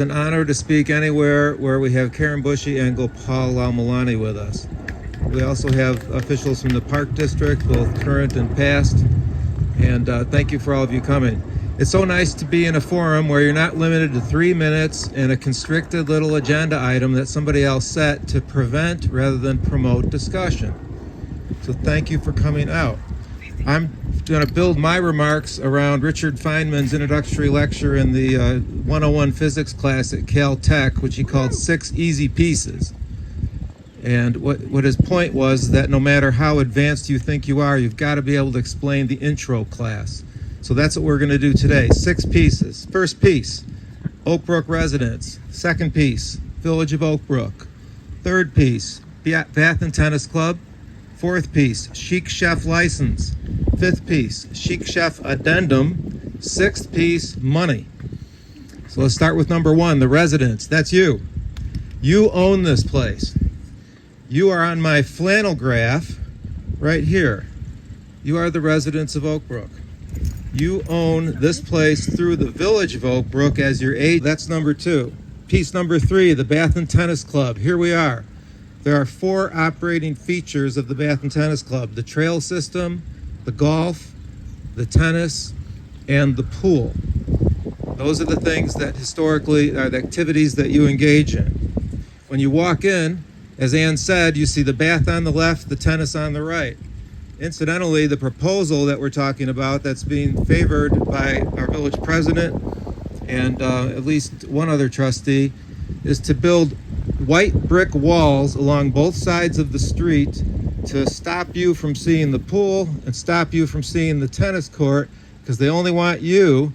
An honor to speak anywhere where we have Karen Bushy and Gopal Lalmalani with us. We also have officials from the Park District, both current and past, and thank you for all of you coming. It's so nice to be in a forum where you're not limited to 3 minutes and a constricted little agenda item that somebody else set to prevent rather than promote discussion. So thank you for coming out. I'm going to build my remarks around Richard Feynman's introductory lecture in the 101 physics class at Caltech, which he called 6 Easy Pieces. And what his point was that no matter how advanced you think you are, you've got to be able to explain the intro class. So that's what we're going to do today. 6 pieces. First piece, Oak Brook residence. Second piece, Village of Oak Brook. Third piece, Bath and Tennis Club. Fourth piece, Chic Chef license. Fifth piece, Chic Chef addendum. Sixth piece, money. So let's start with number 1, the residence. That's you. You own this place. You are on my flannel graph right here. You are the residents of Oak Brook. You own this place through the Village of Oak Brook as your agent. That's number 2. Piece number 3, the Bath and Tennis Club. Here we are. There are 4 operating features of the Bath and Tennis Club: the trail system, the golf, the tennis, and the pool. Those are the things that historically are the activities that you engage in. When you walk in, as Ann said, you see the bath on the left, the tennis on the right. Incidentally, the proposal that we're talking about that's being favored by our village president and at least one other trustee is to build white brick walls along both sides of the street to stop you from seeing the pool and stop you from seeing the tennis court, because they only want you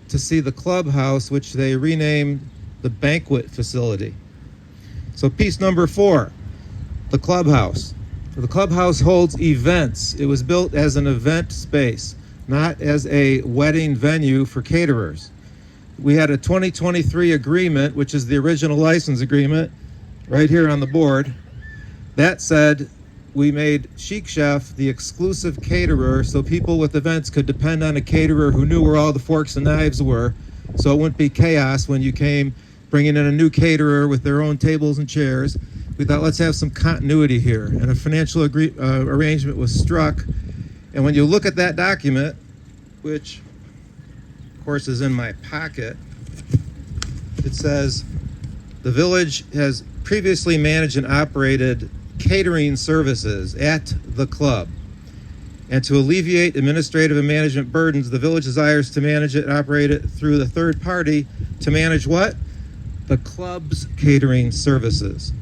to see the clubhouse, which they renamed the banquet facility. So piece number 4, the clubhouse. The clubhouse holds events. It was built as an event space, not as a wedding venue for caterers. We had a 2023 agreement, which is the original license agreement, right here on the board. That said, we made Chic Chef the exclusive caterer so people with events could depend on a caterer who knew where all the forks and knives were, so it wouldn't be chaos when you came bringing in a new caterer with their own tables and chairs. We thought, let's have some continuity here, and a financial arrangement was struck. And when you look at that document, which of course is in my pocket, it says the village has previously managed and operated catering services at the club. And to alleviate administrative and management burdens, the village desires to manage it and operate it through the third party to manage what? The club's catering services.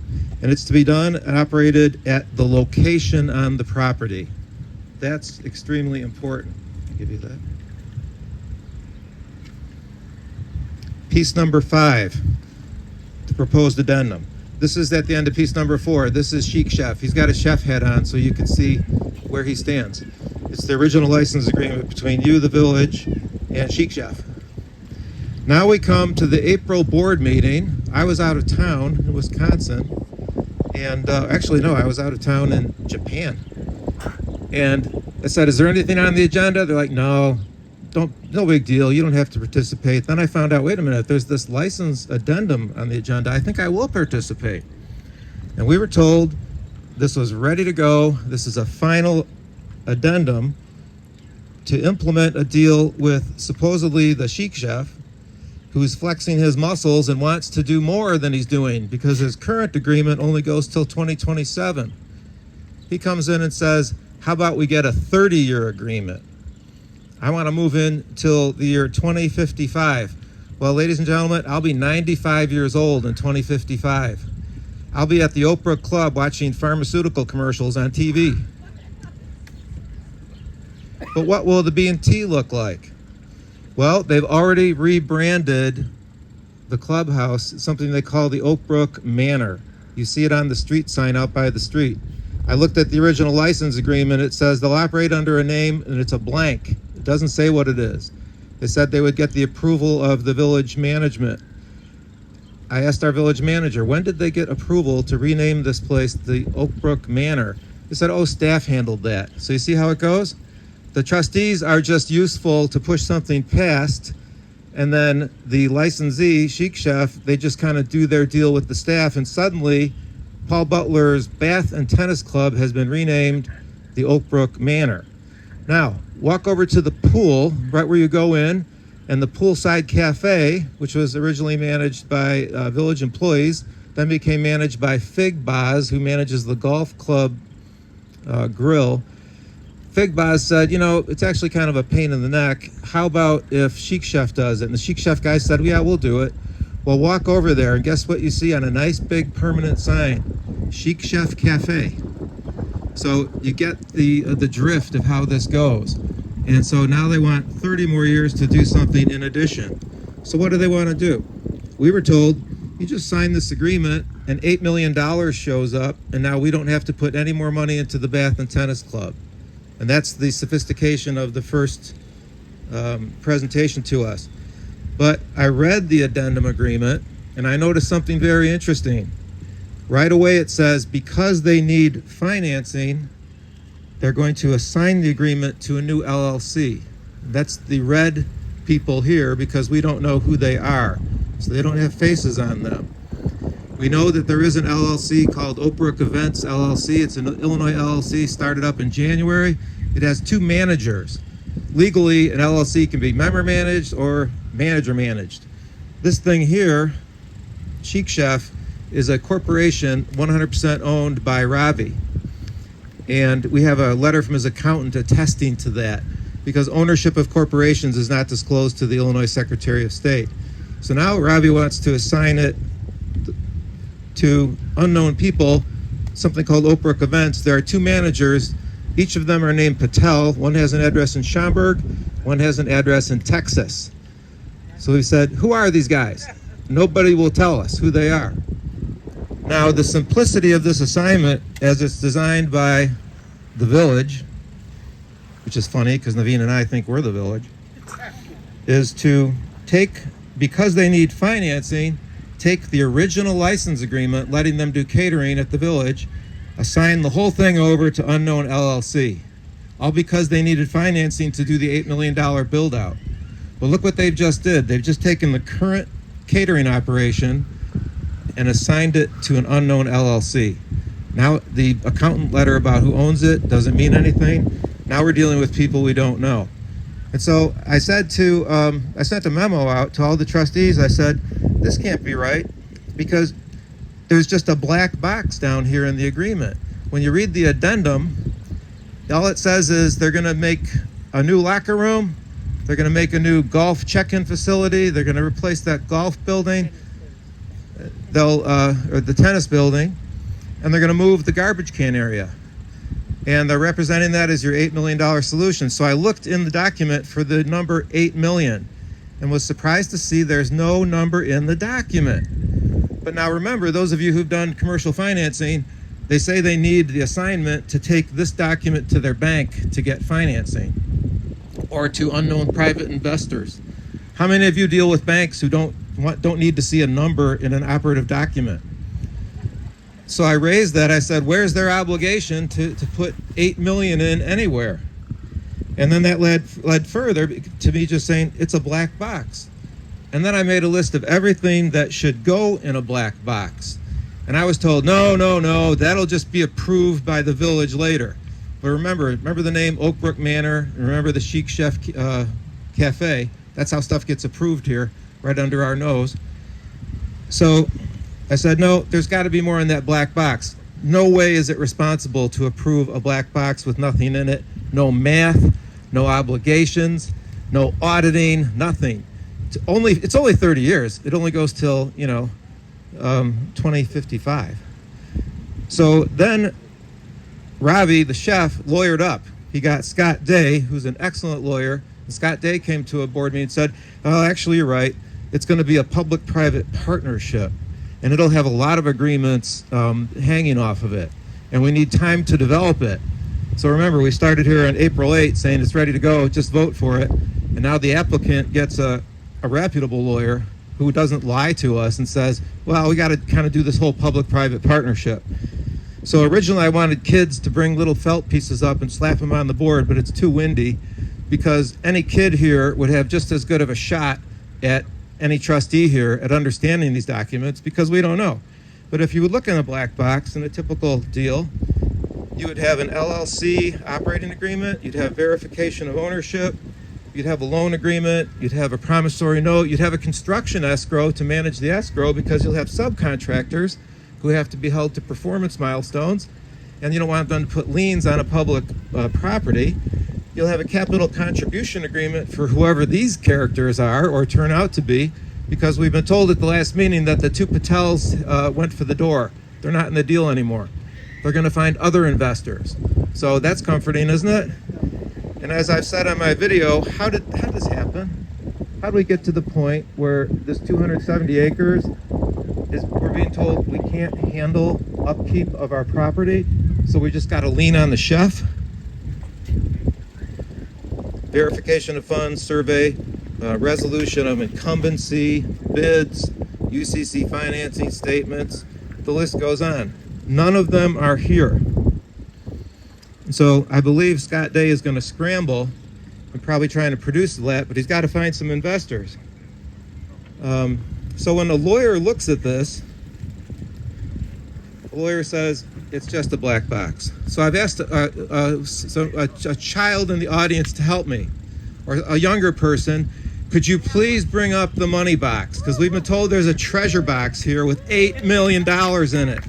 And it's to be done and operated at the location on the property. That's extremely important. I'll give you that. Piece number 5, the proposed addendum. This is at the end of piece number 4. This is Chic Chef. He's got a chef hat on so you can see where he stands. It's the original license agreement between you, the village, and Chic Chef. Now we come to the April board meeting. I was out of town in Wisconsin, and actually no, I was out of town in Japan. And I said, is there anything on the agenda? They're like, no big deal, you don't have to participate. Then I found out, wait a minute, there's this license addendum on the agenda. I think I will participate. And we were told this was ready to go. This is a final addendum to implement a deal with supposedly the Chic Chef, who's flexing his muscles and wants to do more than he's doing because his current agreement only goes till 2027. He comes in and says, how about we get a 30-year agreement? I want to move in till the year 2055. Well, ladies and gentlemen, I'll be 95 years old in 2055. I'll be at the Oak Brook Club watching pharmaceutical commercials on TV. But what will the B&T look like? Well, they've already rebranded the clubhouse, something they call the Oak Brook Manor. You see it on the street sign out by the street. I looked at the original license agreement. It says they'll operate under a name, and it's a blank. It doesn't say what it is. They said they would get the approval of the village management. I asked our village manager, when did they get approval to rename this place the Oak Brook Manor? They said, oh, staff handled that. So you see how it goes? The trustees are just useful to push something past, And then the licensee, Chic Chef, they just kind of do their deal with the staff, and suddenly Paul Butler's Bath and Tennis Club has been renamed the Oak Brook Manor. Now, walk over to the pool, right where you go in, and the poolside cafe, which was originally managed by village employees, then became managed by Fig Boz, who manages the golf club grill. Fig Boz said, you know, it's actually kind of a pain in the neck. How about if Chic Chef does it? And the Chic Chef guy said, yeah, we'll do it. Well, walk over there, and guess what you see on a nice big permanent sign? Chic Chef Cafe. So you get the drift of how this goes. And so now they want 30 more years to do something in addition. So what do they want to do? We were told, you just sign this agreement and $8 million shows up, and now we don't have to put any more money into the Bath and Tennis Club. And that's the sophistication of the first presentation to us. But I read the addendum agreement, and I noticed something very interesting. Right away it says, because they need financing, they're going to assign the agreement to a new LLC. That's the red people here, because we don't know who they are. So they don't have faces on them. We know that there is an LLC called Oak Brook Events LLC. It's an Illinois LLC, started up in January. It has two managers. Legally, an LLC can be member managed or manager managed. This thing here, Chic Chef, is a corporation 100% owned by Ravi. And we have a letter from his accountant attesting to that, because ownership of corporations is not disclosed to the Illinois Secretary of State. So now Ravi wants to assign it to unknown people, something called Oak Brook Events. There are two managers. Each of them are named Patel. One has an address in Schaumburg, one has an address in Texas. So we said, who are these guys? Nobody will tell us who they are. Now, the simplicity of this assignment, as it's designed by the village, which is funny because Naveen and I think we're the village, is to take, because they need financing, take the original license agreement, letting them do catering at the village, assign the whole thing over to Unknown LLC, all because they needed financing to do the $8 million build out. Well, look what they've just did. They've just taken the current catering operation and assigned it to an Unknown LLC. Now the accountant letter about who owns it doesn't mean anything. Now we're dealing with people we don't know. And so I said to, I sent a memo out to all the trustees. I said, this can't be right, because there's just a black box down here in the agreement. When you read the addendum, all it says is they're gonna make a new locker room, they're gonna make a new golf check-in facility, they're gonna replace that golf building, or the tennis building, and they're gonna move the garbage can area. And they're representing that as your $8 million solution. So I looked in the document for the number 8 million and was surprised to see there's no number in the document. But now remember, those of you who've done commercial financing, they say they need the assignment to take this document to their bank to get financing, or to unknown private investors. How many of you deal with banks who don't need to see a number in an operative document? So I raised that. I said, where's their obligation to put 8 million in anywhere? And then that led further to me just saying it's a black box. And then I made a list of everything that should go in a black box. And I was told, no, that'll just be approved by the village later. But remember the name Oak Brook Manor, and remember the Chic Chef Cafe. That's how stuff gets approved here, right under our nose. So I said, no, there's got to be more in that black box. No way is it responsible to approve a black box with nothing in it. No math, no obligations, no auditing, nothing. It's only 30 years. It only goes till 2055. So then Ravi, the chef, lawyered up. He got Scott Day, who's an excellent lawyer. And Scott Day came to a board meeting and said, oh, actually, you're right. It's going to be a public-private partnership, and it'll have a lot of agreements hanging off of it, and we need time to develop it. So remember, we started here on April 8th saying it's ready to go, just vote for it. And now the applicant gets a reputable lawyer who doesn't lie to us and says, well, we got to kind of do this whole public-private partnership. So originally I wanted kids to bring little felt pieces up and slap them on the board, but it's too windy, because any kid here would have just as good of a shot at any trustee here at understanding these documents because we don't know. But if you would look in a black box in a typical deal, you would have an LLC operating agreement, you'd have verification of ownership, you'd have a loan agreement, you'd have a promissory note, you'd have a construction escrow to manage the escrow because you'll have subcontractors who have to be held to performance milestones, and you don't want them to put liens on a public property. You'll have a capital contribution agreement for whoever these characters are or turn out to be, because we've been told at the last meeting that the two Patels went for the door. They're not in the deal anymore. They're going to find other investors. So that's comforting, isn't it? And as I've said on my video, how did this happen? How do we get to the point where this 270 acres we're being told we can't handle upkeep of our property, so we just got to lean on the chef? Verification of funds, survey, resolution of incumbency, bids, UCC financing statements, the list goes on. None of them are here. So I believe Scott Day is going to scramble and probably trying to produce that, but he's got to find some investors. So when a lawyer looks at this, the lawyer says it's just a black box. So I've asked a child in the audience to help me, or a younger person. Could you please bring up the money box? Because we've been told there's a treasure box here with $8 million in it.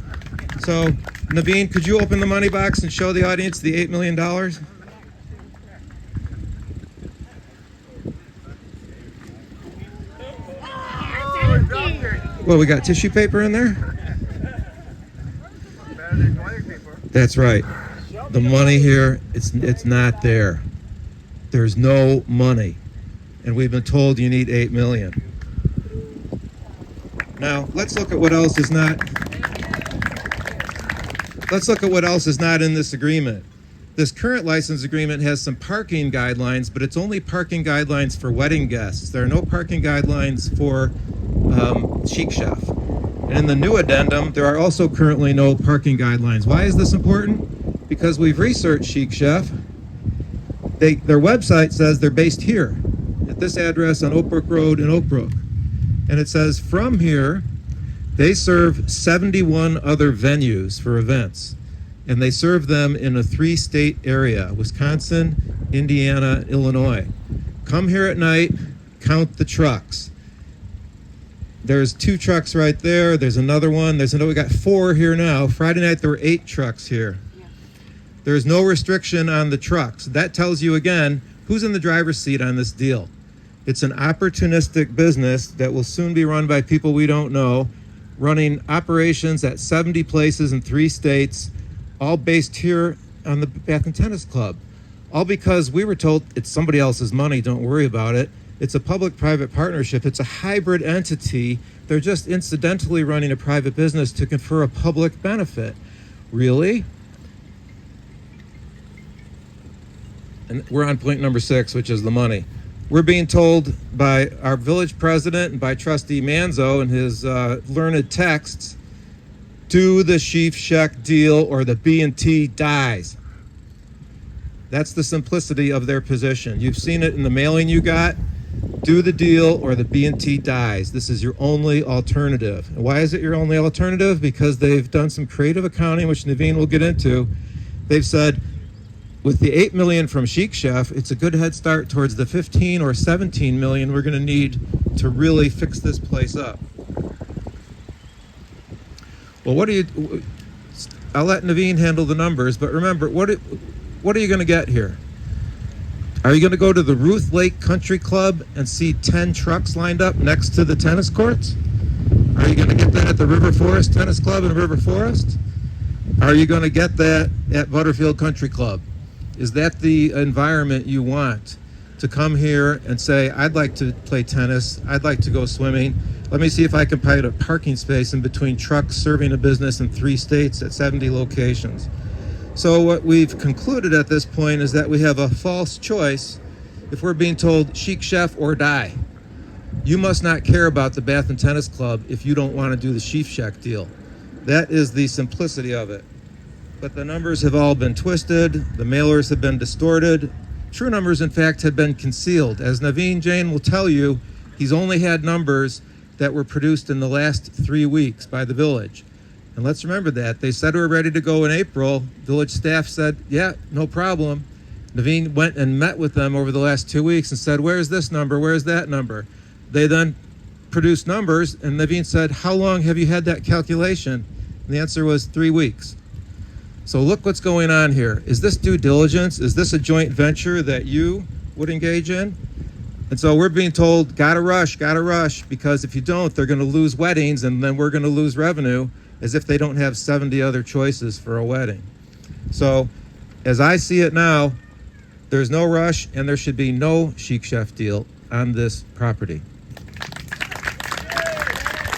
So, Naveen, could you open the money box and show the audience the $8 million? Well, we got tissue paper in there? That's right. The money here, it's not there. There's no money. And we've been told you need $8 million. Now, let's look at what else is not. Let's look at what else is not in this agreement. This current license agreement has some parking guidelines, but it's only parking guidelines for wedding guests. There are no parking guidelines for Chic Chef. And in the new addendum, there are also currently no parking guidelines. Why is this important? Because we've researched Chic Chef. Their website says they're based here at this address on Oak Brook Road in Oak Brook. And it says from here, they serve 71 other venues for events. And they serve them in a 3-state area, Wisconsin, Indiana, Illinois. Come here at night, count the trucks. There's 2 trucks right there. There's another one. We got 4 here now. Friday night, there were 8 trucks here. Yeah. There's no restriction on the trucks. That tells you, again, who's in the driver's seat on this deal. It's an opportunistic business that will soon be run by people we don't know, running operations at 70 places in 3 states, all based here on the Bath and Tennis Club. All because we were told it's somebody else's money, don't worry about it. It's a public-private partnership. It's a hybrid entity. They're just incidentally running a private business to confer a public benefit. Really? And we're on point number 6, which is the money. We're being told by our village president and by Trustee Manzo in his learned texts, do the Chief Chef deal or the B&T dies. That's the simplicity of their position. You've seen it in the mailing you got. Do the deal or the B&T dies. This is your only alternative. And why is it your only alternative? Because they've done some creative accounting, which Naveen will get into. They've said, with the $8 million from Chic Chef, it's a good head start towards the 15 or 17 million we're going to need to really fix this place up. Well, I'll let Naveen handle the numbers, but remember, what are you going to get here? Are you going to go to the Ruth Lake Country Club and see 10 trucks lined up next to the tennis courts? Are you going to get that at the River Forest Tennis Club in River Forest? Are you going to get that at Butterfield Country Club? Is that the environment you want? To come here and say, I'd like to play tennis, I'd like to go swimming. Let me see if I can find a parking space in between trucks serving a business in 3 states at 70 locations. So what we've concluded at this point is that we have a false choice if we're being told Chic Chef or die. You must not care about the Bath and Tennis Club if you don't want to do the Chic Chef deal. That is the simplicity of it. But the numbers have all been twisted, the mailers have been distorted. True numbers, in fact, have been concealed. As Naveen Jain will tell you, He's only had numbers that were produced in the last 3 weeks by the village. And let's remember that. They said we were ready to go in April. Village staff said, yeah, no problem. Naveen went and met with them over the last 2 weeks and said, where's this number? Where's that number? They then produced numbers, and Naveen said, how long have you had that calculation? And the answer was 3 weeks. So look what's going on here. Is this due diligence? Is this a joint venture that you would engage in? And so we're being told, gotta rush, because if you don't, they're gonna lose weddings, and then we're gonna lose revenue, as if they don't have 70 other choices for a wedding. So as I see it now, there's no rush, and there should be no Chic Chef deal on this property.